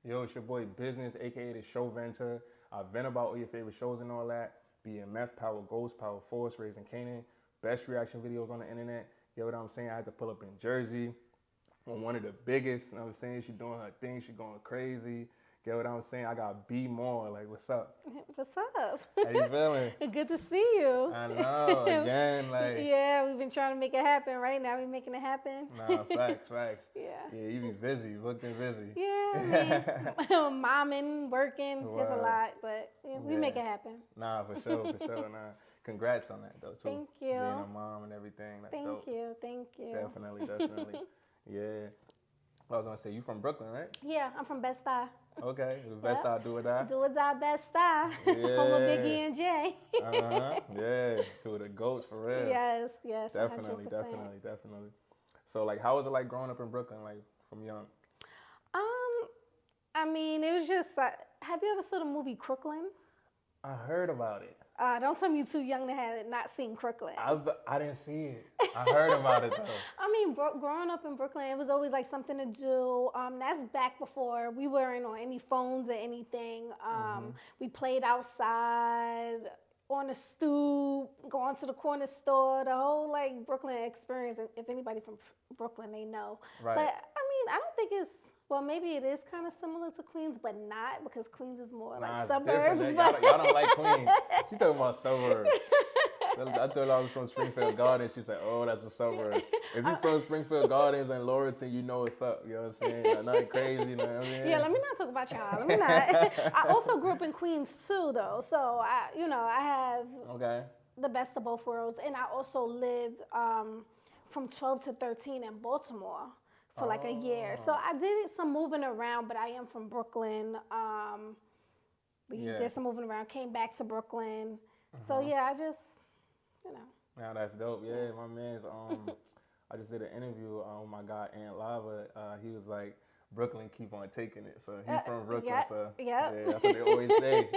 Yo, it's your boy Business, aka the Show Venture. I vent about all your favorite shows and all that. BMF, Power Ghost, Power Force, Raising Canaan. Best reaction videos on the internet. You know what I'm saying? I had to pull up in Jersey on one of the biggest. You know what I'm saying? She doing her thing. She going crazy. Get what I'm saying? I got B more. Like, what's up? What's up? How you feeling? Good to see you. I know. Again, like. Yeah, we've been trying to make it happen. Right now, we making it happen. Nah, facts. Yeah. Yeah, you be busy, booked and busy. Yeah, momming, working, it's a lot, but yeah, we make it happen. Nah, for sure. Nah, congrats on that though too. Thank you. Being a mom and everything. That's dope. Thank you. Definitely. Yeah. I was gonna say, you from Brooklyn, right? Yeah, I'm from Best Eye. Okay, the Best Eye, do or die. Do or die, Best Eye. Yeah. Home of Biggie and Jay. Yeah, two of the goats for real. Yes. Definitely. 100%. So, like, how was it like growing up in Brooklyn, like from young? I mean, it was just. Have you ever saw the movie Crooklyn? I heard about it. Don't tell me you're too young to have not seen Crooklyn. I didn't see it. I heard about it though. I mean, growing up in Brooklyn, it was always like something to do. That's back before we weren't on any phones or anything. We played outside, on the stoop, going to the corner store, the whole like Brooklyn experience. If anybody from Brooklyn, they know. Right. But I mean, I don't think it's. Well, maybe it is kind of similar to Queens, but not because Queens is more like suburbs. But y'all don't like Queens. She talking about suburbs. I told her I was from Springfield Gardens. She said, "Oh, that's a suburb." If you're from Springfield Gardens and Laurelton, you know what's up. You know what I'm saying? Like, not crazy. You know what I mean? Yeah, let me not talk about y'all. Let me not. I also grew up in Queens too, though. So I have the best of both worlds, and I also lived from 12 to 13 in Baltimore for like a year. So I did some moving around, but I am from Brooklyn. Did some moving around, came back to Brooklyn. So yeah, I just, Yeah, that's dope. Yeah, my man's, I just did an interview with my guy, Aunt Lava. He was like, Brooklyn keep on taking it. So he's from Brooklyn, yeah, that's what they always say.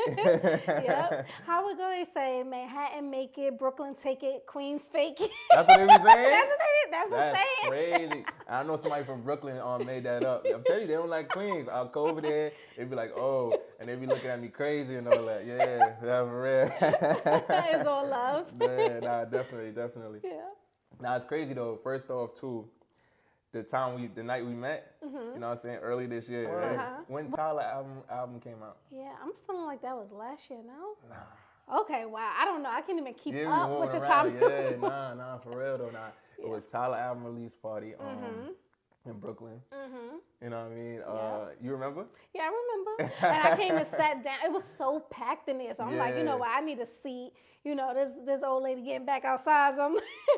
Yep. How we going to say, Manhattan make it, Brooklyn take it, Queens fake it. That's what they be saying? That's the saying. That's crazy. I know somebody from Brooklyn made that up. I'm telling you, they don't like Queens. I'll go over there, they be like, oh, and they be looking at me crazy and all that. Yeah, for real. It's all love. Yeah, nah, definitely. Yeah. Nah, it's crazy though. First off, too, the night we met, you know what I'm saying, early this year, right? When Tyler album came out? Yeah, I'm feeling like that was last year, no? Nah. Okay, wow. I don't know. I can't even keep up with the time. time. Yeah, nah, for real though. Nah, it was Tyler album release party in Brooklyn. You know what I mean? You remember? Yeah, I remember. And I came and sat down. It was so packed in there. So I'm like, you know what? I need a seat. You know, this old lady getting back outside. So I'm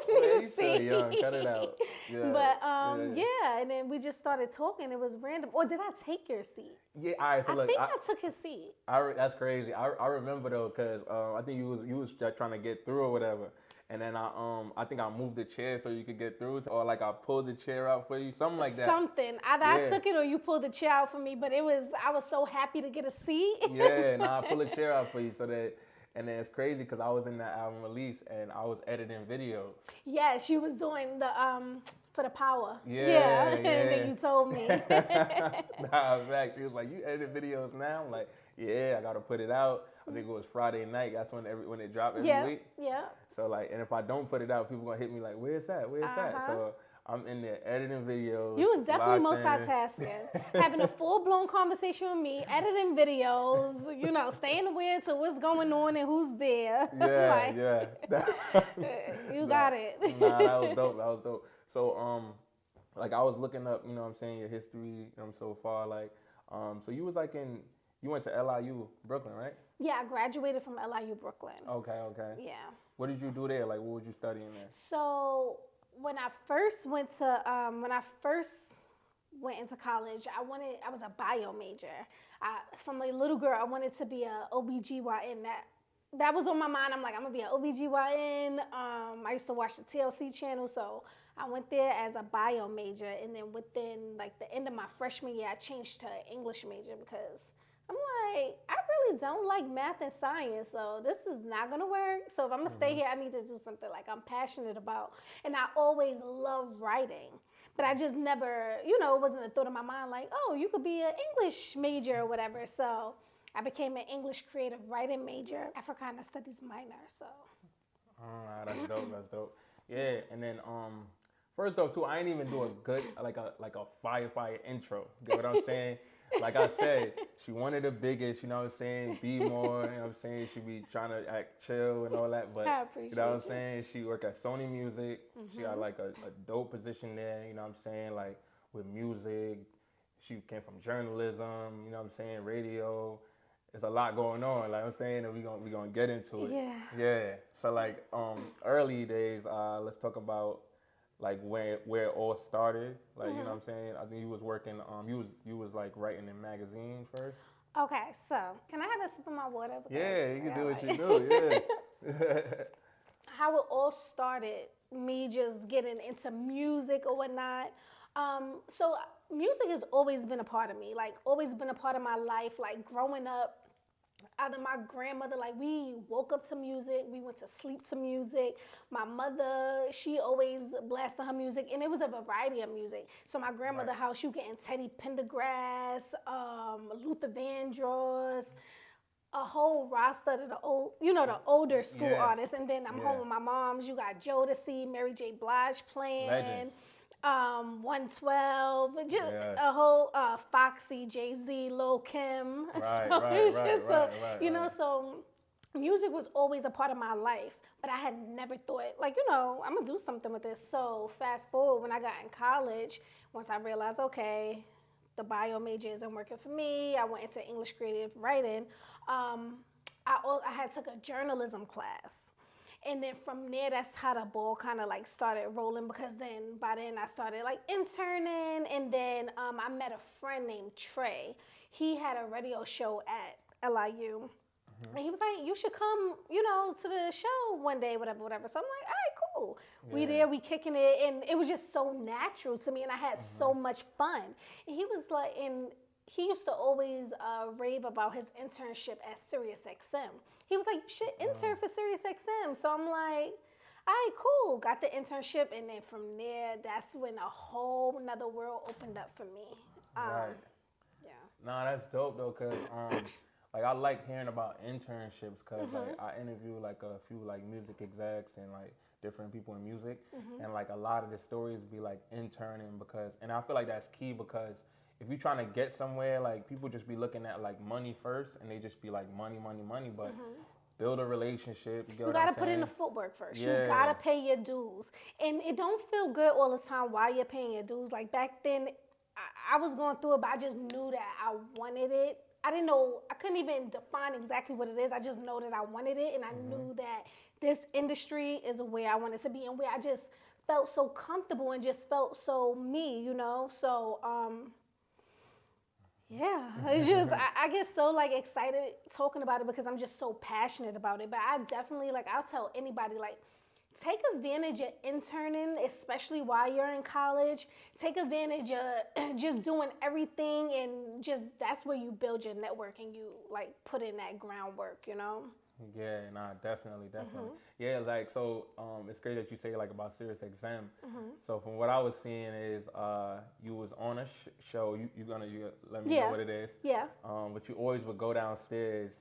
you still young. Cut it out. Yeah. But and then we just started talking. It was random. Or did I take your seat? Yeah. All right. So I think I took his seat. That's crazy. I remember though, cause I think you was just trying to get through or whatever. And then I think I moved the chair so you could get through, or like I pulled the chair out for you, something like that. Something. Either I took it or you pulled the chair out for me, but I was so happy to get a seat. Yeah, I pulled the chair out for you so that, and then it's crazy because I was in that album release and I was editing videos. Yeah, she was doing the for the power. Yeah. And then you told me. Nah, in fact, she was like, "You edit videos now?" I'm like, "Yeah, I gotta put it out." I think it was Friday night. That's when it dropped every week. Yeah. So like, and if I don't put it out, people gonna hit me like, "Where's that? Where's that?" So I'm in there editing videos. You was definitely multitasking, having a full-blown conversation with me, editing videos, staying aware to what's going on and who's there. Yeah. You got it. Nah, that was dope. So, like I was looking up, your history, so far, like, so you was like you went to LIU, Brooklyn, right? Yeah, I graduated from LIU, Brooklyn. Okay. Yeah. What did you do there? Like, what was you studying there? So when I first went into college, I was a bio major. From a little girl, I wanted to be a OBGYN. That was on my mind. I'm like, I'm gonna be an OBGYN. I used to watch the TLC channel, so I went there as a bio major, and then within like the end of my freshman year, I changed to an English major because I'm like, I really don't like math and science, so this is not gonna work. So if I'm gonna stay here, I need to do something like I'm passionate about. And I always love writing. But I just never, it wasn't a thought in my mind like, oh, you could be an English major or whatever. So I became an English creative writing major, Africana studies minor. So. That's dope. That's dope. Yeah, and then first off too, I ain't even do a good like a fire intro. Get what I'm saying? Like I said, she wanted the biggest, you know what I'm saying, be more, you know what I'm saying, she be trying to act chill and all that, but you know what I'm saying, she work at Sony Music, she got like a dope position there, you know what I'm saying, like with music, she came from journalism, you know what I'm saying, radio, there's a lot going on, like I'm saying, and we gonna get into it. Yeah. So like early days, let's talk about like where it all started, like you know what I'm saying. I think you was working, you was like writing in magazines first. Okay, so can I have a sip of my water? Yeah, you can do what you do. Yeah. How it all started, me just getting into music or whatnot. So music has always been a part of me, like always been a part of my life. Like growing up, either my grandmother, like we woke up to music, we went to sleep to music. My mother, she always blasted her music, and it was a variety of music. So my grandmother's house, you getting Teddy Pendergrass, Luther Vandross, a whole roster of the old, the older school artists. And then I'm home with my mom's. You got Jodeci, Mary J. Blige playing. Legends. 112, just a whole Foxy, Jay-Z, Lil' Kim. So music was always a part of my life, but I had never thought, like, I'm gonna do something with this. So fast forward, when I got in college, once I realized, okay, the bio major isn't working for me, I went into English creative writing. I had took a journalism class. And then from there, that's how the ball kind of like started rolling, because by then I started like interning. And then I met a friend named Trey. He had a radio show at LIU. And he was like, you should come, to the show one day, whatever. So I'm like, all right, cool. Yeah. We there, we kicking it. And it was just so natural to me. And I had so much fun. And he was like, he used to always rave about his internship at SiriusXM. He was like, you should intern for SiriusXM. So I'm like, all right, cool. Got the internship. And then from there, that's when a whole nother world opened up for me. Right. Yeah. Nah, that's dope though, because like I like hearing about internships, because like I interview like a few like music execs and like different people in music. And like a lot of the stories be like interning, and I feel like that's key, because if you're trying to get somewhere, like people just be looking at like money first, and they just be like money, but build a relationship. You gotta put in the footwork first. Yeah. You gotta pay your dues, and it don't feel good all the time while you're paying your dues. Like back then, I was going through it, but I just knew that I wanted it. I didn't know, I couldn't even define exactly what it is. I just know that I wanted it, and I knew that this industry is where I wanted to be, and where I just felt so comfortable and just felt so me, So yeah, it's just, I get so like excited talking about it, because I'm just so passionate about it. But I definitely, like, I'll tell anybody, like, take advantage of interning, especially while you're in college. Take advantage of just doing everything, and just, that's where you build your network and you like put in that groundwork, Yeah, nah, definitely. Yeah, like, so it's great that you say like about SiriusXM. So from what I was seeing is you was on a show. You let me know what it is. Yeah. But you always would go downstairs.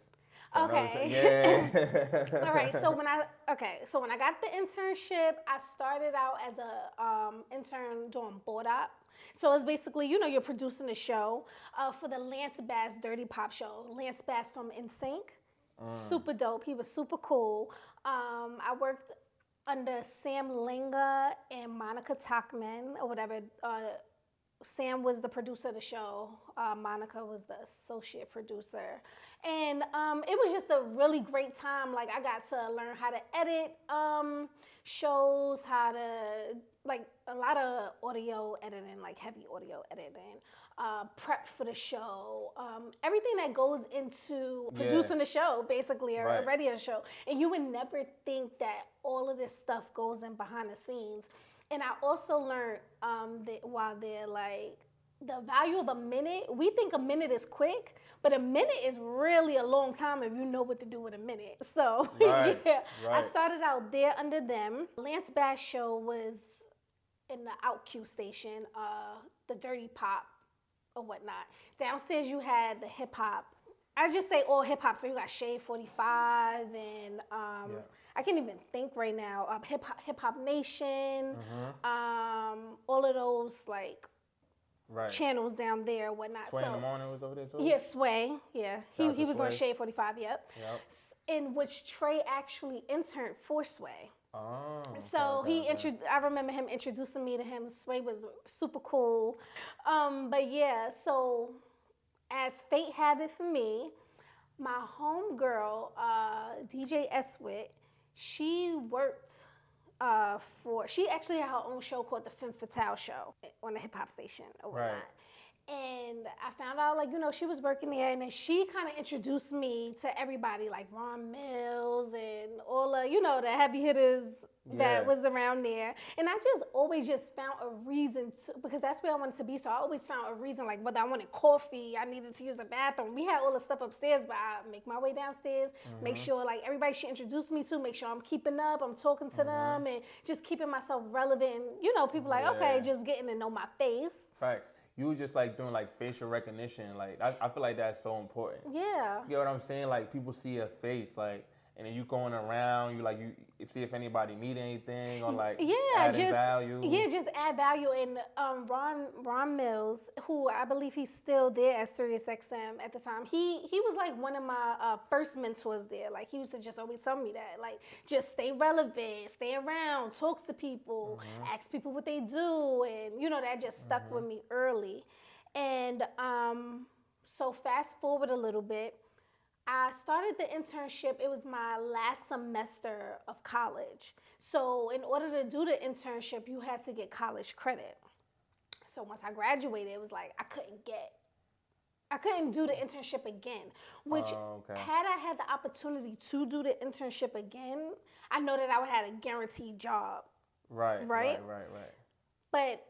So okay. Yeah. All right. So when I got the internship, I started out as a intern doing board op. So it's basically, you're producing a show for the Lance Bass Dirty Pop show. Lance Bass from NSYNC. Super dope. He was super cool. I worked under Sam Linga and Monica Tachman, or whatever. Sam was the producer of the show. Monica was the associate producer. And it was just a really great time. Like, I got to learn how to edit shows, how to, like, a lot of audio editing, like heavy audio editing, prep for the show, everything that goes into producing the show, basically, or a radio show. And you would never think that all of this stuff goes in behind the scenes. And I also learned that while they're like, the value of a minute, we think a minute is quick, but a minute is really a long time if you know what to do with a minute. So, I started out there under them. Lance Bass show was in the out cue station, the dirty pop or whatnot. Downstairs you had the hip hop. I just say all hip hop. So you got Shade 45 and I can't even think right now. Hip Hop Nation, all of those like channels down there, whatnot. Sway in the Morning was over there too. Yeah, Sway. Yeah, he was Sway. on Shade 45. Yep. In which Trey actually interned for Sway. Oh. So I remember him introducing me to him. Sway was super cool. But yeah, so as fate have it for me, my homegirl, DJ Eswit, she worked she actually had her own show called the Femme Fatale Show on the hip hop station or whatnot. Right. And I found out, like, she was working there, and then she kind of introduced me to everybody, like Ron Mills and all the, the heavy hitters that was around there. And I just always just found a reason to, because that's where I wanted to be. So I always found a reason, like whether I wanted coffee, I needed to use the bathroom. We had all the stuff upstairs, but I make my way downstairs, make sure like everybody she introduced me to, make sure I'm keeping up, I'm talking to them, and just keeping myself relevant. And, people like, okay, just getting to know my face. Facts. You were just like doing like facial recognition. Like I feel like that's so important. Yeah. You get what I'm saying? Like people see your face, like, and then you going around, you see if anybody need anything or like adding value. Yeah, just add value. And Ron Mills, who I believe he's still there at SiriusXM at the time, he was like one of my first mentors there. Like he used to just always tell me that, like, just stay relevant, stay around, talk to people, ask people what they do, and that just stuck with me early. And so fast forward a little bit. I started the internship. It was my last semester of college. So in order to do the internship, you had to get college credit. So once I graduated, it was like I couldn't do the internship again, which had I had the opportunity to do the internship again, I know that I would have had a guaranteed job. Right. But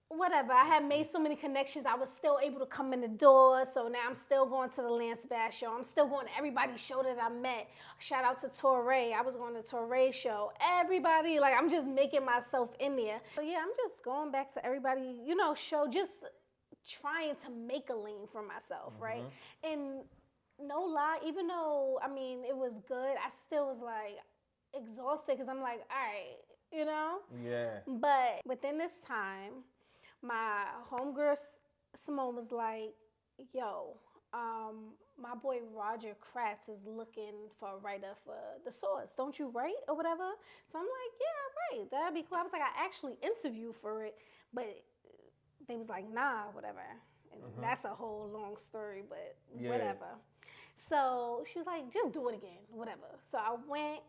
whatever, I had made so many connections, I was still able to come in the door. So now I'm still going to the Lance Bass show. I'm still going to everybody's show that I met. Shout out to Torrey. I was going to Torrey's show. Everybody, like, I'm just making myself in there. So yeah, I'm just going back to everybody, show, just trying to make a lane for myself, right? And no lie, even though, it was good, I still was like exhausted because I'm like, all right, Yeah. But within this time, my homegirl Simone was like, yo, my boy Roger Kratz is looking for a writer for The Source. Don't you write or whatever? So I'm like, yeah, I write. That'd be cool. I was like, I actually interviewed for it, but they was like, nah, whatever. And that's a whole long story, but whatever. So she was like, just do it again, whatever. So I went,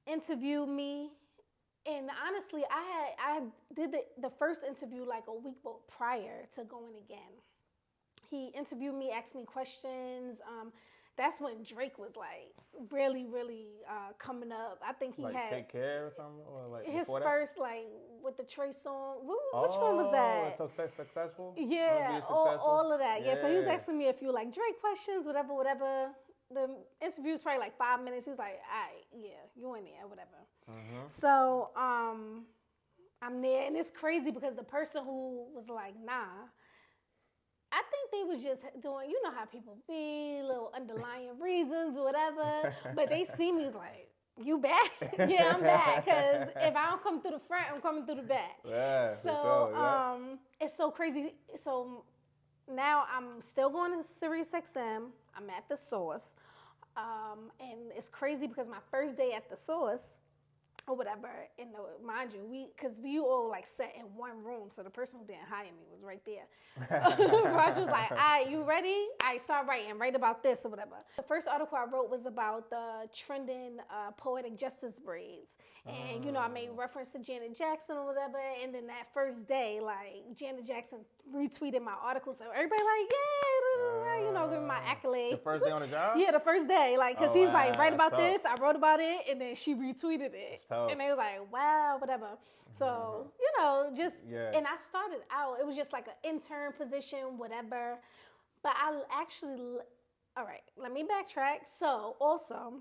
interviewed me. And honestly, I did the first interview like a week prior to going again. He interviewed me, asked me questions. That's when Drake was like really, really coming up. I think he had Take Care or something, or like his first like with the Trey song. Which one was that? Successful. Yeah, all of that. Yeah. So he was asking me a few like Drake questions, whatever. The interview was probably like 5 minutes. He was like, all right, yeah, you in there, whatever. So I'm there, and it's crazy because the person who was like, nah, I think they was just doing, how people be, little underlying reasons or whatever. But they see me, was like, you back? Yeah, I'm back. Because if I don't come through the front, I'm coming through the back. Yeah, so, for sure. Yeah. It's so crazy. So now I'm still going to SiriusXM. I'm at The Source. And it's crazy because my first day at The Source, or whatever, mind you, because we all like sat in one room, so the person who didn't hire me was right there. Roger was like, all right, you ready? I start writing, write about this or whatever. The first article I wrote was about the trending poetic justice braids. And, I made reference to Janet Jackson or whatever, and then that first day, like, Janet Jackson retweeted my article, so everybody like, yeah, give me my accolades. The first day on the job? Yeah, the first day, like, because he was like, write about this, I wrote about it, and then she retweeted it. And they was like, wow, whatever. So, and I started out, it was just like an intern position, whatever. But I actually, all right, let me backtrack. So, also,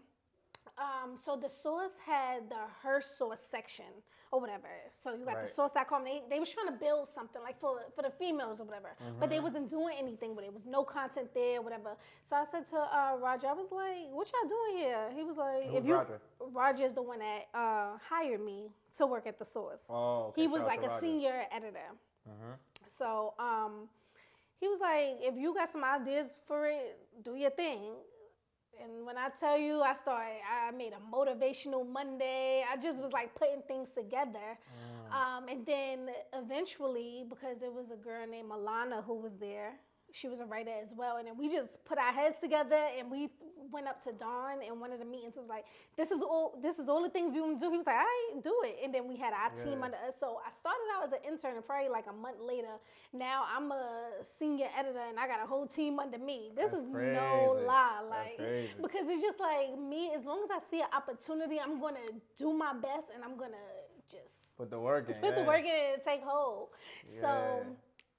So the source had the her source section or whatever. So you got the Right. source.com. They was trying to build something like for the females or whatever, but they wasn't doing anything with it. It was no content there, whatever. So I said to Roger, I was like, "What y'all doing here?" He was like, Who's Roger? Roger is the one that hired me to work at the source. Oh, okay. He was Shout out like to a Roger. senior editor. So he was like, if you got some ideas for it, do your thing. And when I tell you, I made a motivational Monday. I just was like putting things together. And then eventually, because it was a girl named Alana who was there, she was a writer as well. And then we just put our heads together and we went up to Dawn in one of the meetings. It was like, this is all the things we want to do. He was like, all right, do it. And then we had our team under us. So I started out as an intern, and probably like a month later, now I'm a senior editor and I got a whole team under me. This That's is crazy. no lie. That's Like, crazy. because it's just like me, as long as I see an opportunity, I'm going to do my best and I'm going to just Put the work in. put the work in and take hold. Yeah. So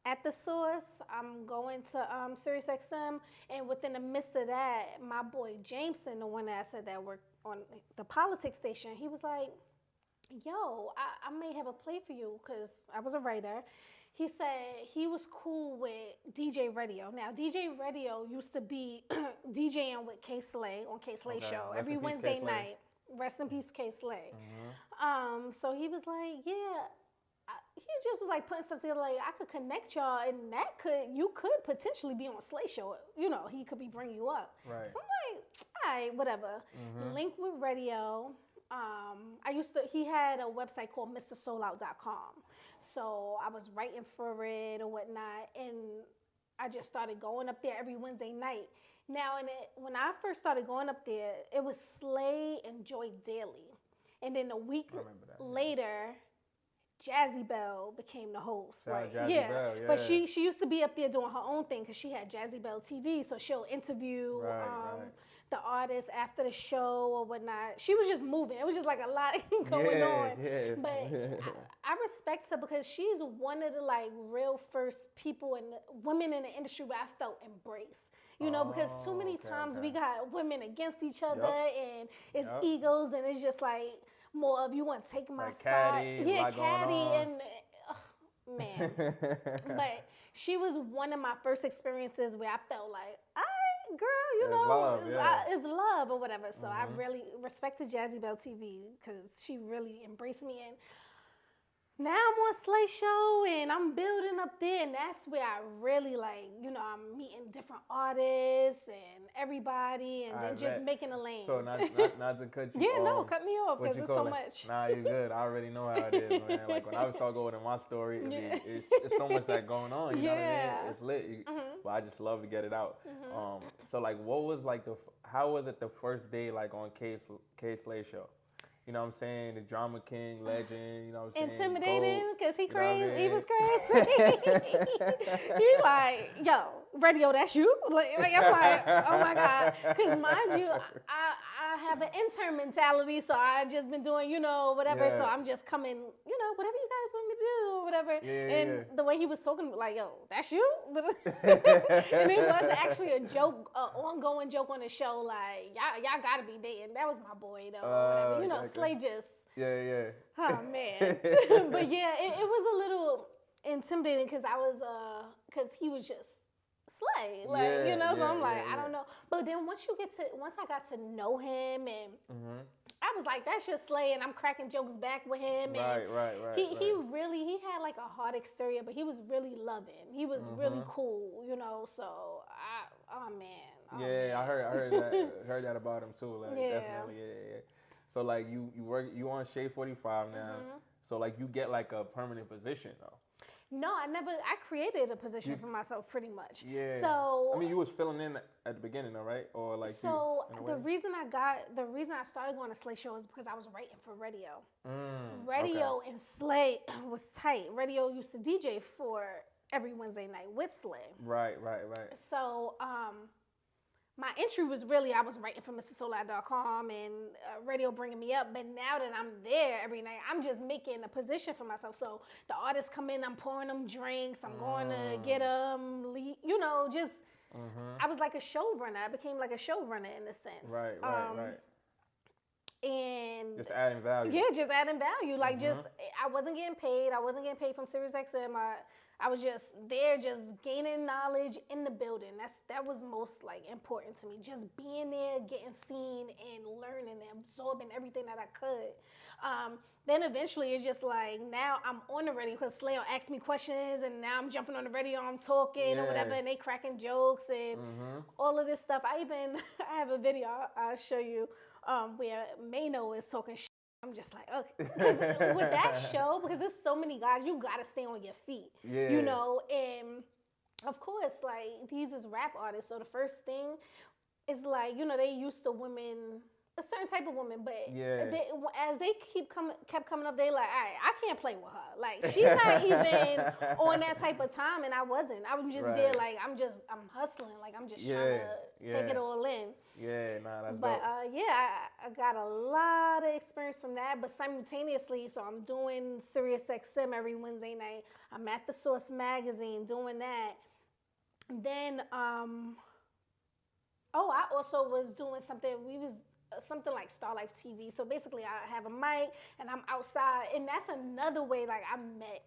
at the source, I'm going to SiriusXM, and within the midst of that, my boy Jameson, the one that I said that worked on the politics station, he was like, yo, I may have a play for you, because I was a writer. He said he was cool with DJ Radio. Now, DJ Radio used to be DJing with K Slay on K Slay Okay. Show Rest every in peace, Wednesday K Slay. night. Rest in peace, K Slay. So he was like, yeah. He just was like putting stuff together, like I could connect y'all, and you could potentially be on a Slay Show. You know, he could be bringing you up. Right. So I'm like, all right, whatever. Link with radio. He had a website called MrSoulout.com. So I was writing for it or whatnot, and I just started going up there every Wednesday night. Now, when I first started going up there, it was Slay and Joy Daily. And then a week remember that, yeah. later, Jazzy Bell became the host. Shout out Right? Jazzy Bell, yeah. But she used to be up there doing her own thing because she had Jazzy Bell TV, so she'll interview Right. the artists after the show or whatnot. She was just moving. It was just like a lot going on. Yeah. But I respect her because she's one of the like real first people and women in the industry where I felt embraced. You know, because too many times we got women against each other and it's egos, and it's just like more of you want to take my Like spot. Caddy, Yeah, a lot going Caddy, on. and man. But she was one of my first experiences where I felt like, all right, girl, you It's know, love, yeah. it's love or whatever. So I really respected Jazzy Bell TV because she really embraced me. And now I'm on Slay Show and I'm building up there, and that's where I really like, you know, I'm meeting different artists and everybody, and then just making a lane. So not to cut you yeah, off. no, cut me off what because you it's so call it? much. Nah, you're good. I already know how it is, man. Like when I start going in my story, it's so much that going on. You know what I mean? It's lit. But I just love to get it out. So like, what was like how was it the first day like on K Slay Show? You know what I'm saying? The Drama King, legend, you know what I'm saying? Intimidating because he you know what I crazy. mean? He was crazy. He like, yo, radio, that's you? Like I'm like, oh my God. Because mind you, I have an intern mentality, so I just been doing, you know, whatever. Yeah. So I'm just coming, you know, whatever you guys want me to do or whatever. Yeah. The way he was talking, like, yo, that's you? And it was actually a joke, an ongoing joke on the show, like, y'all gotta be dating. That was my boy, though. Whatever. You know, okay. Slay just. Yeah. Oh man. But yeah, it was a little intimidating because because he was just Slay, like, you know. So I'm like, I don't know. But then once I got to know him, and I was like, that's just Slay, and I'm cracking jokes back with him. And Right. He really had like a hard exterior, but he was really loving. He was really cool, you know. So oh man. I heard that about him too. Like definitely, yeah. So like you on Shade 45 now. So like you get like a permanent position though. No, I created a position for myself pretty much. Yeah. So I mean, you was filling in at the beginning though, right? Or like the reason I started going to Slay Show is because I was writing for radio. Radio and Slay was tight. Radio used to DJ for every Wednesday night with Slay. Right. So my entry was really, I was writing for MrSoulout.com and radio bringing me up. But now that I'm there every night, I'm just making a position for myself. So the artists come in, I'm pouring them drinks, I'm going to get them, you know, just, I was like a showrunner. I became like a showrunner in a sense. Right. And Just adding value. yeah, just adding value. Like I wasn't getting paid. I wasn't getting paid from SiriusXM. I was just there, just gaining knowledge in the building. That was most like important to me. Just being there, getting seen, and learning and absorbing everything that I could. Then eventually it's just like now I'm on the radio because Slayo asked me questions, and now I'm jumping on the radio, I'm talking or whatever, and they cracking jokes and all of this stuff. I have a video I'll show you where Mano is talking shit. I'm just like, okay. 'Cause with that show, because there's so many guys, you gotta stay on your feet. Yeah. You know, and of course, like these is rap artists. So the first thing is like, you know, they used to women, a certain type of woman, but as they kept coming up, they like, all right, I can't play with her. Like she's not even on that type of time, and I wasn't. I was just there, like I'm hustling, like I'm just trying to take it all in. Yeah, nah, that's but dope. I got a lot of experience from that. But simultaneously, so I'm doing SiriusXM every Wednesday night. I'm at the Source magazine doing that. Then I also was doing something. We was something like Star Life TV. So basically, I have a mic and I'm outside, and that's another way. Like I met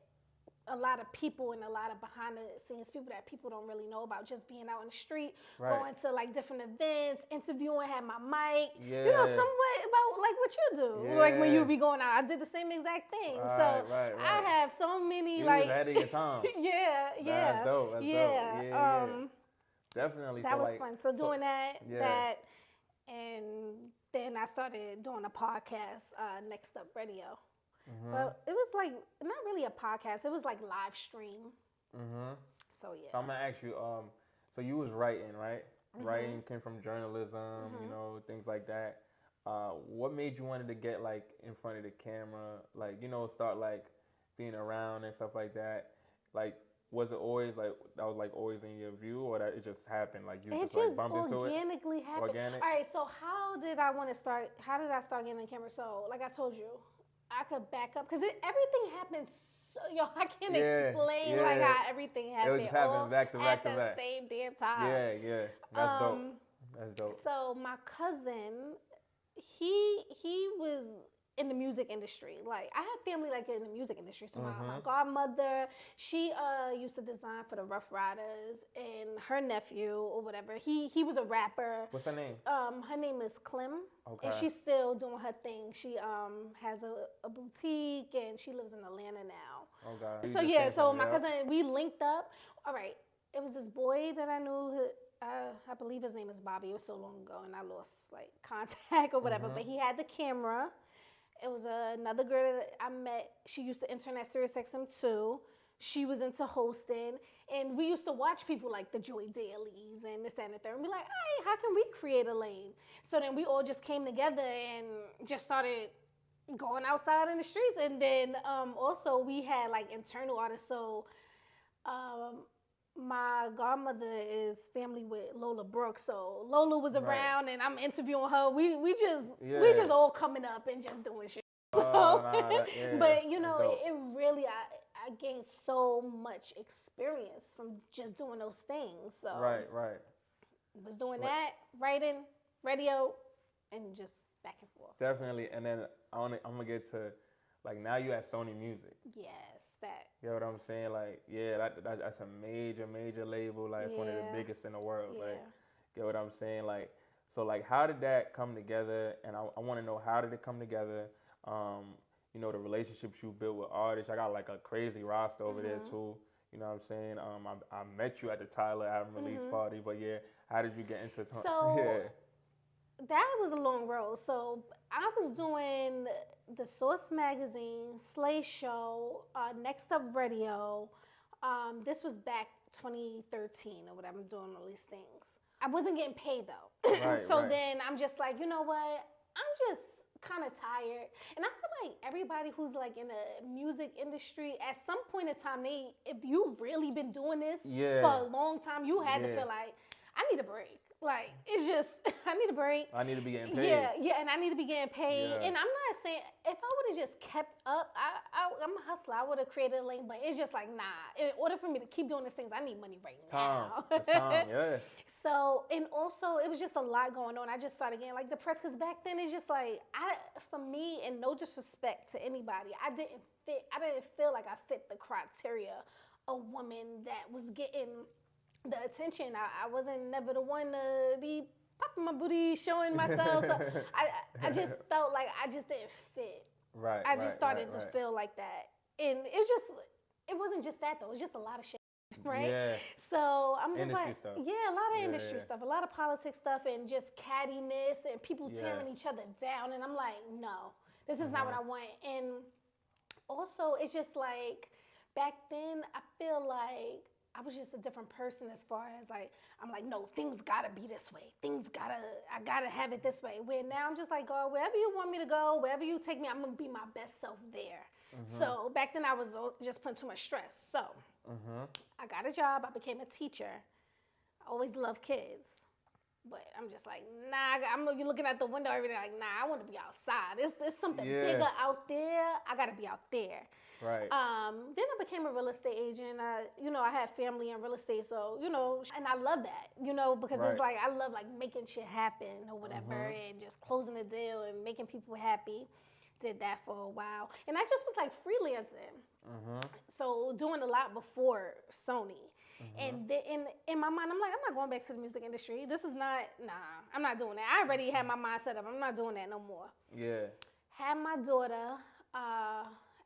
a lot of people and a lot of behind the scenes people that people don't really know about, just being out in the street, going to like different events, interviewing, had my mic, you know, somewhat about like what you do. Like when you be going out, I did the same exact thing. I have so many you like was ahead of your time. That's dope. That's dope. Yeah. Definitely. That was fun. So doing that, and then I started doing a podcast, Next Up Radio. Well, it was like not really a podcast. It was like live stream. So yeah. So I'm gonna ask you. So you was writing, right? Writing came from journalism, you know, things like that. What made you wanted to get like in front of the camera, like you know, start like being around and stuff like that? Like, was it always like that was like always in your view, or that it just happened? Like you just like bumped into it? Organically happened. Organic. All right. So how did I want to start? How did I start getting on camera? So like I told you, I could back up because everything happened. So, I can't explain like how everything happened. It just happened back to back at the same damn time. Yeah. That's dope. That's dope. So my cousin, he was in the music industry. Like I have family like in the music industry. So my godmother, she used to design for the Rough Riders, and her nephew or whatever, he was a rapper. What's her name? Her name is Clem. Okay. And she's still doing her thing. She has a boutique, and she lives in Atlanta now. Okay. So so my cousin, we linked up. All right. It was this boy that I knew. I believe his name is Bobby. It was so long ago, and I lost like contact or whatever. But he had the camera. It was another girl that I met. She used to intern at SiriusXM too. She was into hosting, and we used to watch people like the Joy Dailies and this, that, and the third, and be like, hey, how can we create a lane? So then we all just came together and just started going outside in the streets. And then also we had like internal artists. So my godmother is family with Lola Brooks, so Lola was around, and I'm interviewing her. We just all coming up and just doing shit. So, but you know, it really I gained so much experience from just doing those things. So right. Was doing that, writing, radio, and just back and forth. Definitely, and then I'm gonna get to like now you at Sony Music. Yes. That. You know what I'm saying? Like, that's a major label. Like, it's one of the biggest in the world. Yeah. Like, get what I'm saying? Like, so like, how did that come together? And I want to know, how did it come together? You know, the relationships you built with artists. I got like a crazy roster over there too. You know what I'm saying? I met you at the Tyler album release party, but how did you get into that was a long road. So I was doing the Source magazine, Slay Show, Next Up Radio. This was back 2013 or whatever. I'm doing all these things. I wasn't getting paid though. Then I'm just like, you know what? I'm just kind of tired. And I feel like everybody who's like in the music industry, at some point in time, if you really been doing this for a long time, you had to feel like, I need a break. Like, it's just, I need a break. I need to be getting paid. Yeah, and I need to be getting paid. Yeah. And I'm not saying, if I would have just kept up, I'm a hustler. I would have created a lane, but it's just like, nah. In order for me to keep doing these things, I need money right now. It's time, yeah. So, and also, it was just a lot going on. I just started getting like depressed because back then it's just like, for me, and no disrespect to anybody, I didn't feel like I fit the criteria of woman that was getting the attention. I wasn't never the one to be popping my booty, showing myself. So I just felt like I just didn't fit. Right. I just started to feel like that. And it wasn't just that though. It was just a lot of shit, right? Yeah. So I'm just Industry like, stuff. yeah, a lot of industry stuff, a lot of politics stuff, and just cattiness and people tearing each other down. And I'm like, no, this is not what I want. And also, it's just like, back then, I feel like I was just a different person as far as like, I'm like, no, things gotta be this way. I gotta have it this way. Where now I'm just like, go wherever you want me to go, wherever you take me, I'm gonna be my best self there. So back then I was just putting too much stress. So I got a job, I became a teacher. I always loved kids. But I'm just like, nah, I'm looking at the window every day like, nah, I want to be outside. There's something bigger out there. I got to be out there. Right. Then I became a real estate agent. I had family in real estate, so, and I love that, because it's like, I love like making shit happen or whatever and just closing the deal and making people happy. Did that for a while. And I just was like freelancing. So doing a lot before Sony. And then in my mind, I'm like, I'm not going back to the music industry. This is not, I'm not doing that. I already had my mind set up. I'm not doing that no more. Yeah. Had my daughter,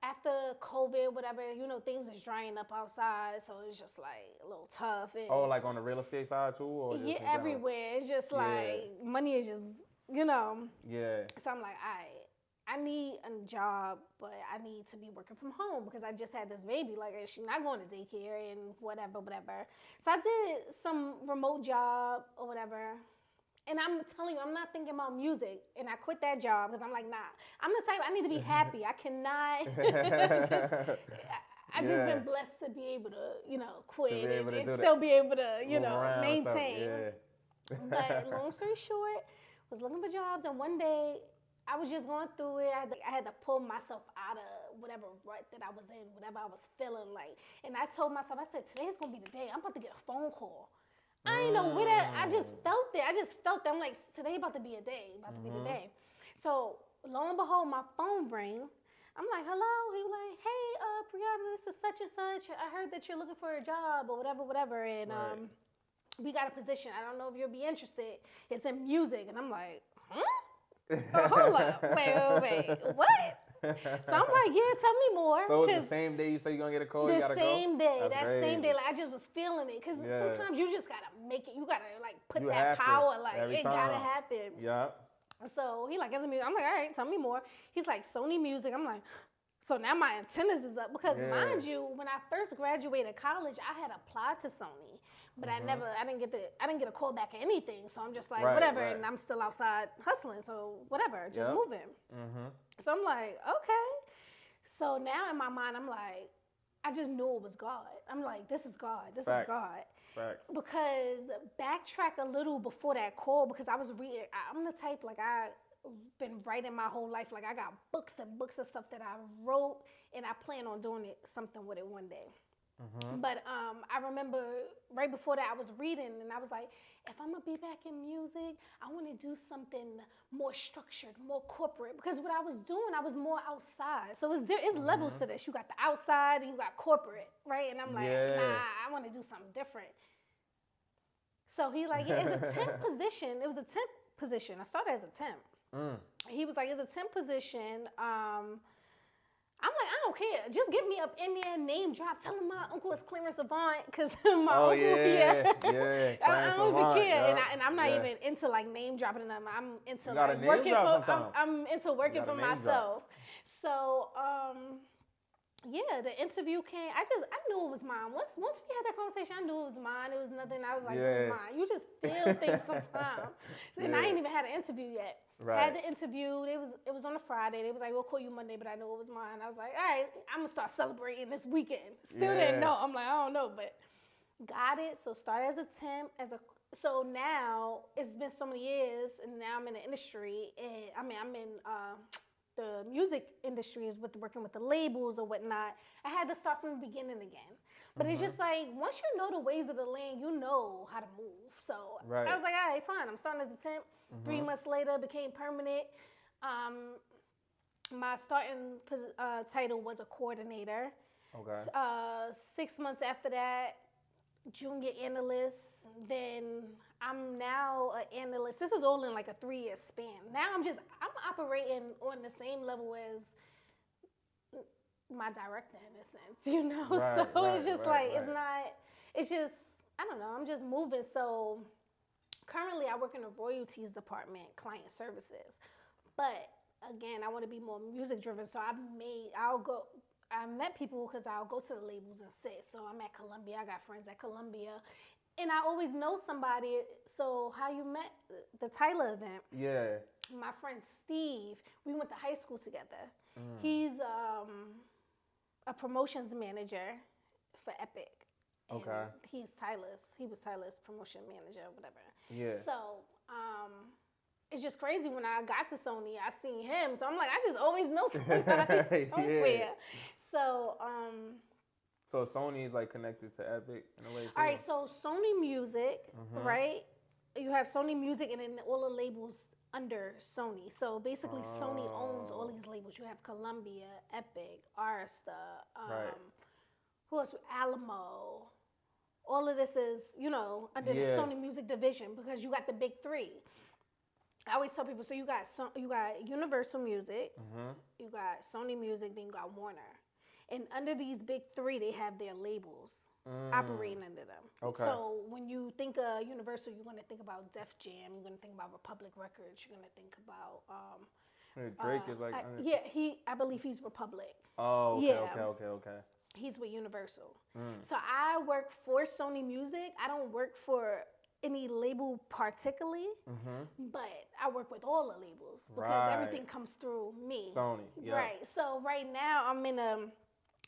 after COVID, whatever, things is drying up outside. So it's just like a little tough. And, like on the real estate side too? Or just everywhere. It's just like, money is just, Yeah. So I'm like, all right. I need a job, but I need to be working from home because I just had this baby. Like, she's not going to daycare and whatever. So I did some remote job or whatever. And I'm telling you, I'm not thinking about music. And I quit that job because I'm like, nah. I'm the type, I need to be happy. I cannot I just been blessed to be able to, quit and still be able to, maintain. But long story short, was looking for jobs, and one day, I was just going through it. I had to pull myself out of whatever rut that I was in, whatever I was feeling like. And I told myself, I said, today's going to be the day. I'm about to get a phone call. I ain't know where that, I just felt it. I'm like, today about to be a day, about to be the day. So lo and behold, my phone rang. I'm like, hello? He was like, hey, Brianna, this is such and such. I heard that you're looking for a job or whatever. And we got a position. I don't know if you'll be interested. It's in music. And I'm like, huh? Hold up. Wait. What? So I'm like, yeah, tell me more. So it's the same day you say you're going to get a call, you got to go? Same day. That's that crazy. same day. Like, I just was feeling it. Because sometimes you just got to make it. You got to, like, put You that power. Like, every it got to happen. Yeah. So he like, as a music. I'm like, all right, tell me more. He's like, Sony Music. I'm like, so now my antennas is up. Because mind you, when I first graduated college, I had applied to Sony. But I didn't get a call back or anything. So I'm just like, whatever. Right. And I'm still outside hustling. So whatever, just moving. So I'm like, okay. So now in my mind, I'm like, I just knew it was God. I'm like, this is God. This is God. Facts. Because backtrack a little before that call, because I was reading, I'm the type, like, I've been writing my whole life. Like, I got books and books of stuff that I wrote, and I plan on doing something with it one day. But I remember right before that I was reading, and I was like, if I'm gonna be back in music, I want to do something more structured, more corporate, because what I was doing, I was more outside. So it's levels to this. You got the outside and you got corporate, right? And I'm like, nah, I want to do something different. So he like, yeah, it's a temp position. It was a temp position. I started as a temp. He was like, it's a temp position. I'm like, I don't care. Just get me up in there, name drop. Tell him my uncle is Clarence Avant, because my uncle, I don't even care. And I'm not even into like name dropping them. I'm into like working for. I'm into working for myself. So the interview came. I knew it was mine. Once we had that conversation, I knew it was mine. It was nothing. I was like, this is mine. You just feel things sometimes. And I ain't even had an interview yet. Right. Had the interview. It was on a Friday. They was like, we'll call you Monday, but I knew it was mine. I was like, all right, I'm gonna start celebrating this weekend. Still didn't know. I'm like, I don't know, but got it. So started as a temp, So now it's been so many years, and now I'm in the industry, and I'm in the music industry is with working with the labels or whatnot. I had to start from the beginning again. But it's just like once you know the ways of the land, you know how to move. So Right. I was like, all right, fine. I'm starting as a temp. 3 months later, became permanent. My starting title was a coordinator. Okay. 6 months after that, junior analyst. Then I'm now an analyst. This is all in like a 3-year span. Now I'm operating on the same level as my director in a sense, you know? Right, So right, it's just right, like, right. it's not, it's just, I don't know, I'm just moving. So currently I work in the royalties department, client services. But again, I want to be more music driven. So I met people because I'll go to the labels and sit. So I'm at Columbia, I got friends at Columbia. And I always know somebody. So how you met the Tyler event? Yeah. My friend Steve, we went to high school together. He's a promotions manager for Epic. And Okay. he was Tyler's promotion manager or whatever. Yeah. So it's just crazy when I got to Sony, I seen him. So I'm like, I just always know somebody somewhere. Yeah. So So Sony is like connected to Epic in a way too. all right, so Sony Music, right? You have Sony Music and then all the labels under Sony. So basically, Sony owns all these labels. You have Columbia, Epic, Arista, Right. who else? Alamo. All of this is, under the Yeah. Sony Music division because you got the big three. I always tell people, so you got Universal Music, you got Sony Music, then you got Warner. And under these big three, they have their labels operating under them. Okay. So when you think of Universal, you're going to think about Def Jam. You're going to think about Republic Records. You're going to think about Drake is like. I believe he's Republic. Oh, okay, Yeah. okay. He's with Universal. So I work for Sony Music. I don't work for any label particularly, but I work with all the labels because Right. everything comes through me. Sony. Yeah. Right. So right now I'm in a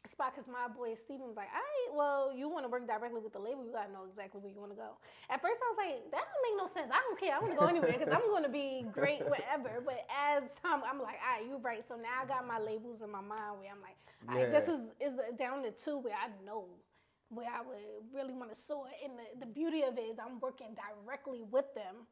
spot because my boy Steven was like, all right, well, you want to work directly with the label, you got to know exactly where you want to go. At first I was like, that don't make no sense. I don't care. I want to go anywhere because I'm going to be great wherever. But as time, I'm like, all right, you're right. So now I got my labels in my mind where I'm like, all right, this is down to 2 where I know where I would really want to soar. And the beauty of it is I'm working directly with them.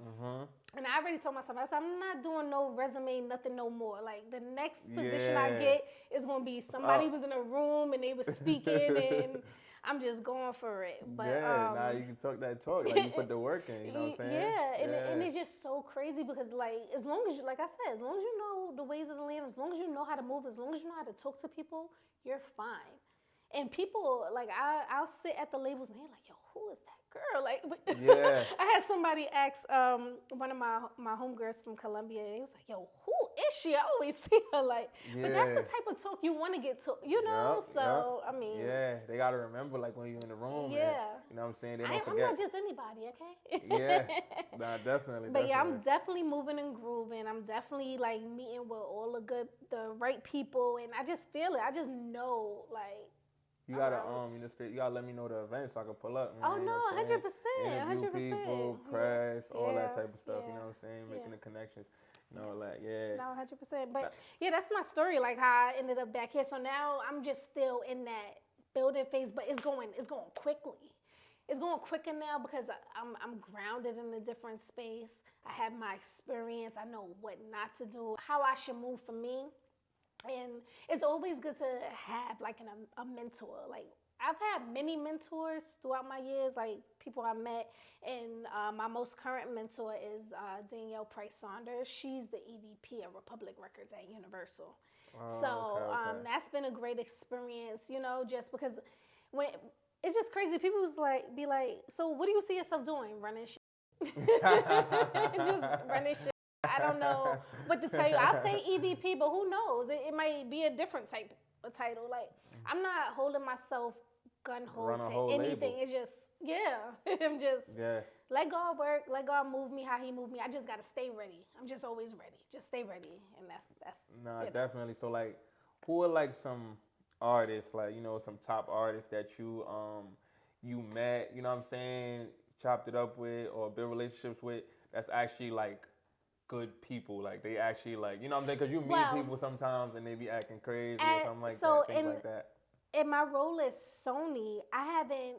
And I already told myself, I said, I'm not doing no resume, nothing no more. Like the next position I get is going to be somebody was in a room and they was speaking and I'm just going for it. But now you can talk that talk. Like you put the work in, you know what I'm saying? Yeah, and it's just so crazy because like as long as you, like I said, as long as you know the ways of the land, as long as you know how to move, as long as you know how to talk to people, you're fine. And people, like, I'll sit at the labels and they're like, yo, who is that girl? Like, I had somebody ask one of my homegirls from Columbia, and he was like, yo, who is she? I always see her, like, but that's the type of talk you want to get to, you know? I mean. Yeah, they got to remember, like, when you're in the room. Yeah. And, you know what I'm saying? They don't I'm forget. not just anybody, okay? Yeah. Nah, definitely. But yeah, I'm definitely moving and grooving. I'm definitely, like, meeting with all the right people, and I just feel it. I just know, like, you gotta you gotta let me know the event so I can pull up. Man, oh no, 100%, Interview people, press, all that type of stuff. Yeah. You know what I'm saying? Making the connections. You know, like No, 100%. But yeah, that's my story. Like how I ended up back here. So now I'm just still in that building phase, but it's going quickly. It's going quicker now because I'm grounded in a different space. I have my experience. I know what not to do, how I should move for me. And it's always good to have like a mentor. Like I've had many mentors throughout my years, like people I met. And my most current mentor is Danielle Price Saunders. She's the EVP of Republic Records at Universal. Okay. That's been a great experience, you know, just because when it's just crazy. People be like, so what do you see yourself doing? Running shit. Just running shit. I don't know what to tell you. I'll say EVP, but who knows? It might be a different type of title. Like, I'm not holding myself gun-ho to anything. Label. It's just, I'm just, let God work, let God move me how he moved me. I just got to stay ready. I'm just always ready. Just stay ready. And that's No, definitely. So, like, who are, like, some artists, like, you know, some top artists that you met, you know what I'm saying, chopped it up with or build relationships with that's actually like good people. Like they actually like, you know what I'm saying? Because you meet people sometimes and they be acting crazy or something like that, things like that. In my role as Sony, I haven't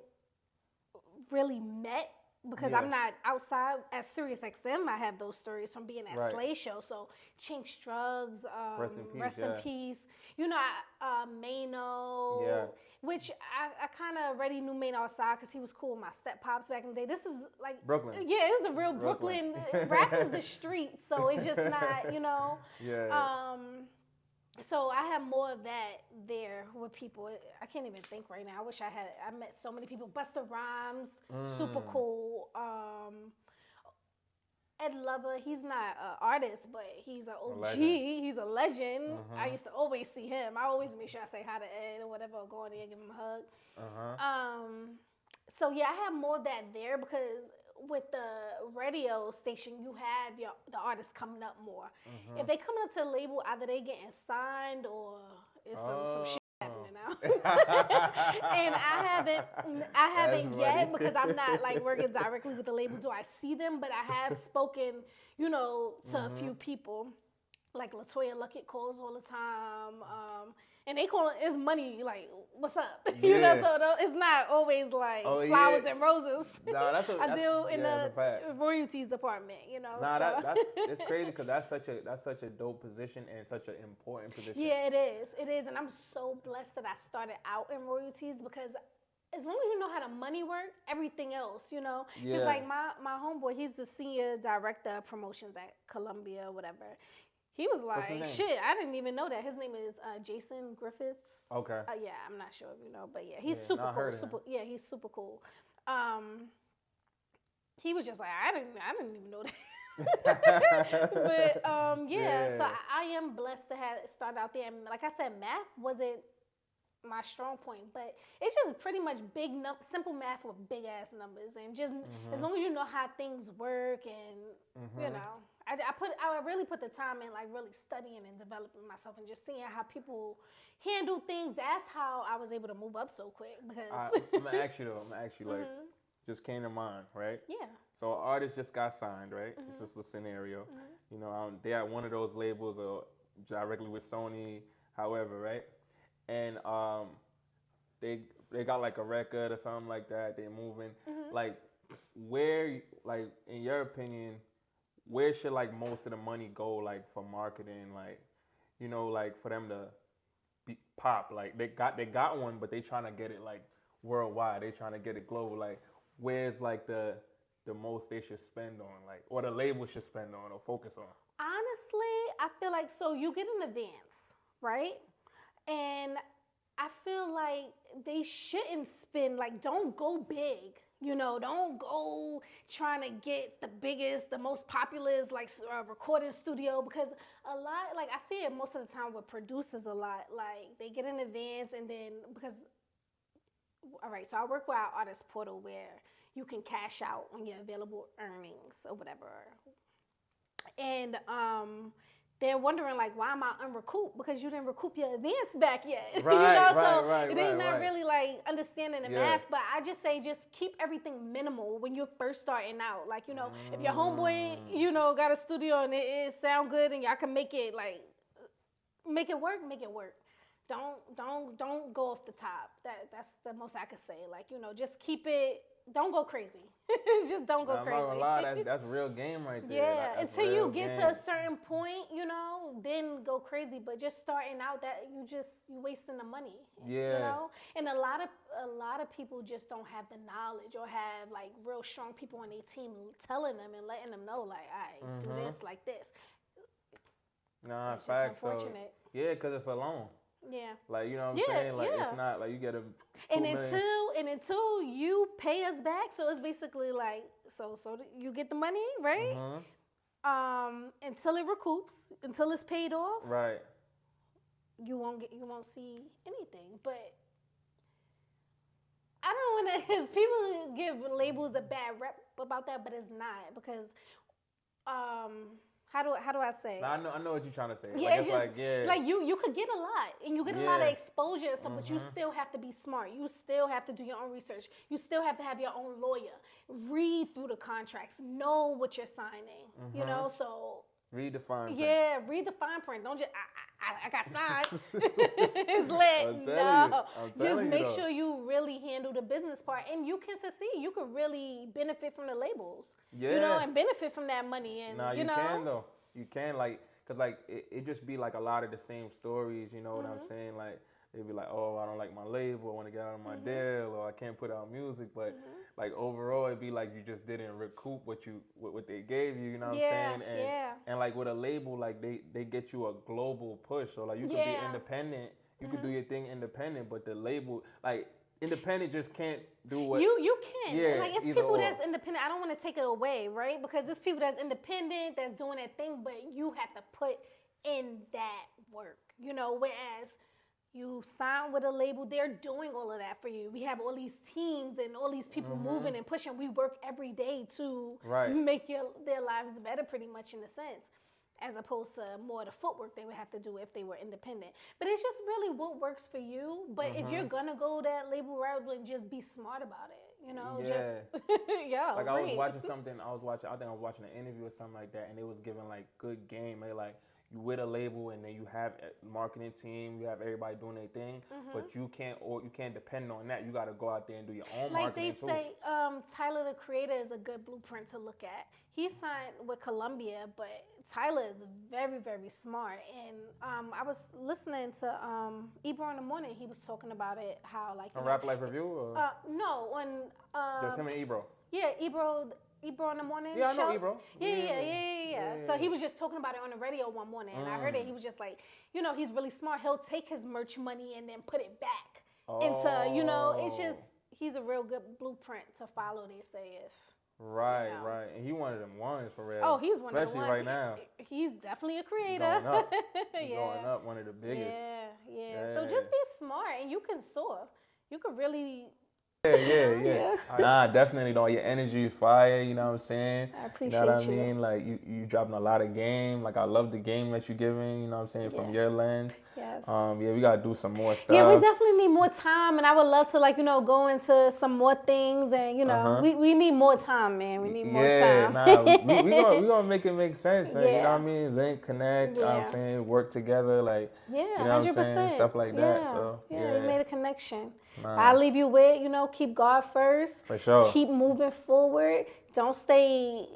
really met because I'm not outside at Sirius XM. I have those stories from being at Slay Show. So Chinks Drugs, rest in peace. You know, Mano, which I kind of already knew Mano outside because he was cool with my step pops back in the day. This is like Brooklyn. Yeah, it's a real Brooklyn. Rap is the street, so it's just not, you know. So I have more of that there with people. I can't even think right now. I wish I met so many people. Busta Rhymes, super cool. Ed Lover, he's not an artist, but he's an OG. He's a legend. I used to always see him. I always make sure I say hi to Ed or whatever, or go in there and give him a hug. So yeah, I have more of that there because with the radio station, you have the artists coming up more. If they coming up to the label, either they getting signed or it's some shit happening now. And I haven't yet because I'm not like working directly with the label. Do I see them? But I have spoken, you know, to a few people. Like LaToya Luckett calls all the time. And they call it's money, like, what's up? You know, so it's not always like flowers and roses. Nah, I deal in the royalties department, you know. Nah, that's it's crazy because that's such a dope position and such an important position. Yeah, it is, and I'm so blessed that I started out in royalties because as long as you know how the money work, everything else, you know. Because like my homeboy, he's the senior director of promotions at Columbia, whatever. He was like, shit, I didn't even know that. His name is Jason Griffith. Okay. Yeah, I'm not sure if you know, but yeah, he's super cool. He's super cool. He was just like, I didn't even know that. But so I am blessed to have started out there. And like I said, math wasn't my strong point, but it's just pretty much simple math with big ass numbers, and just as long as you know how things work, and you know, I really put the time in, like really studying and developing myself, and just seeing how people handle things. That's how I was able to move up so quick. Because I'm gonna ask you like, just came to mind, right? Yeah. So an artist just got signed, right? It's just a scenario. You know, they at one of those labels or directly with Sony, however, right? And they got like a record or something like that. They're moving. Like where, like in your opinion, where should like most of the money go, like for marketing, like, you know, like for them to pop? Like they got one, but they trying to get it like worldwide. They trying to get it global. Like where's like the most they should spend on, like, or the label should spend on or focus on? Honestly, I feel like, so you get an advance, right? And I feel like they shouldn't spend, like, don't go big, you know, don't go trying to get the biggest, the most populous, like, recording studio, because a lot, like, I see it most of the time with producers a lot, like, they get an advance and then, because, all right, so I work with our artist portal where you can cash out on your available earnings or whatever. And, they're wondering, like, why am I unrecouped? Because you didn't recoup your advance back yet. Right, you know, right, so they not really, like, understanding the math. But I just say just keep everything minimal when you're first starting out. Like, you know, if your homeboy, you know, got a studio and it sound good and y'all can make it, like, make it work, make it work. Don't go off the top. That's the most I could say. Like, you know, just keep it. Don't go crazy. Just don't go crazy. I'm not gonna lie, that's real game right there. Yeah, until you get to a certain point, you know, then go crazy. But just starting out, that you wasting the money. Yeah. You know, and a lot of people just don't have the knowledge or have like real strong people on their team telling them and letting them know, like, all right, do this like this. Nah, it's facts just unfortunate. Though. Yeah, because it's a loan. Yeah. Like, you know what I'm saying? Like, it's not like you get a until you pay us back, so it's basically like, so you get the money, right? Until it recoups, until it's paid off. Right. You won't see anything. But I don't want to, because people give labels a bad rep about that, but it's not, because how how do I say? Nah, I know what you're trying to say. Yeah, Like, it's just like you could get a lot and you get a lot of exposure and stuff, but you still have to be smart. You still have to do your own research. You still have to have your own lawyer. Read through the contracts. Know what you're signing. You know, so read the fine print. Yeah, read the fine print. Don't just I got signed. It's lit. I'm telling you. Just make sure you really handle the business part, and you can succeed. You could really benefit from the labels. Yeah. You know, and benefit from that money. And nah, you know, can though. You can, like, cause like it just be like a lot of the same stories. You know what I'm saying? Like they'd be like, oh, I don't like my label. I want to get out of my deal, or I can't put out music. But like overall, it'd be like you just didn't recoup what they gave you. You know what I'm saying? And like with a label, like they get you a global push. So like you can be independent. You can do your thing independent, but the label, like, independent just can't do what you can. Yeah, like it's people that's independent. I don't want to take it away, right? Because there's people that's independent, that's doing that thing, but you have to put in that work. You know, whereas you sign with a label, they're doing all of that for you. We have all these teams and all these people moving and pushing. We work every day to make their lives better, pretty much in a sense, as opposed to more of the footwork they would have to do if they were independent. But it's just really what works for you. But if you're gonna go that label route, then just be smart about it. You know, just like I was watching something. I think I was watching an interview or something like that, and it was giving like good game. They like, you with a label, and then you have a marketing team, you have everybody doing their thing, but you can't depend on that. You got to go out there and do your own marketing too. Like they say, Tyler the Creator is a good blueprint to look at. He signed with Columbia, but Tyler is very, very smart. And I was listening to Ebro in the morning. He was talking about it, how like on Rap Life Review. Or? No, on just him and Ebro. Yeah, Ebro in the morning. Yeah, show. I know Ebro. Yeah. So he was just talking about it on the radio one morning, and I heard it. He was just like, you know, he's really smart. He'll take his merch money and then put it back into, you know, it's just, he's a real good blueprint to follow, they say, if. Right, you know. right. And he one of them ones for real. Oh, he's one of the ones. Especially right now. He's definitely a creator. Going up. Going up, one of the biggest. Yeah. So just be smart, and you can soar. You could really... Yeah. Nah, definitely though. Your energy is fire, you know what I'm saying? I appreciate you. Know what I mean? Like you dropping a lot of game. Like I love the game that you're giving, you know what I'm saying, from your lens. Yes. We gotta do some more stuff. Yeah, we definitely need more time, and I would love to, like, you know, go into some more things, and you know, we need more time, man. We need more time. Nah, we gonna make it make sense. You know what I mean? Link, connect, you know what I'm saying, work together, like you know 100%. what I'm saying? Stuff like that. So we made a connection. I'll leave you with, you know, keep God first. For sure. Keep moving forward. Don't stay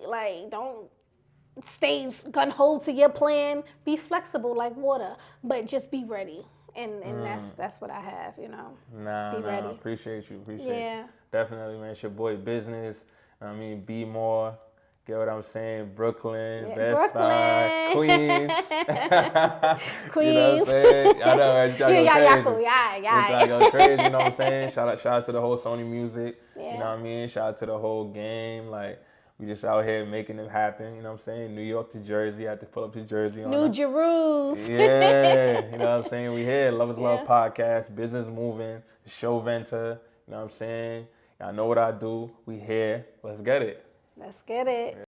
gun-ho to your plan. Be flexible like water, but just be ready. And that's what I have, you know. Be ready. Appreciate you. Definitely, man. It's your boy Business. I mean, be more. Get what I'm saying? Brooklyn, Bed-Stuy, Queens. Queens. You know what I'm saying? I know, right? Yeah. Go crazy, you know what I'm saying? Shout out to the whole Sony Music. Yeah. You know what I mean? Shout out to the whole game. Like, we just out here making it happen. You know what I'm saying? New York to Jersey. I had to pull up to Jersey. New Jerusalem. Yeah. You know what I'm saying? We here. Love is Love podcast. Business moving. Show Venter. You know what I'm saying? I know what I do. We here. Let's get it. Let's get it.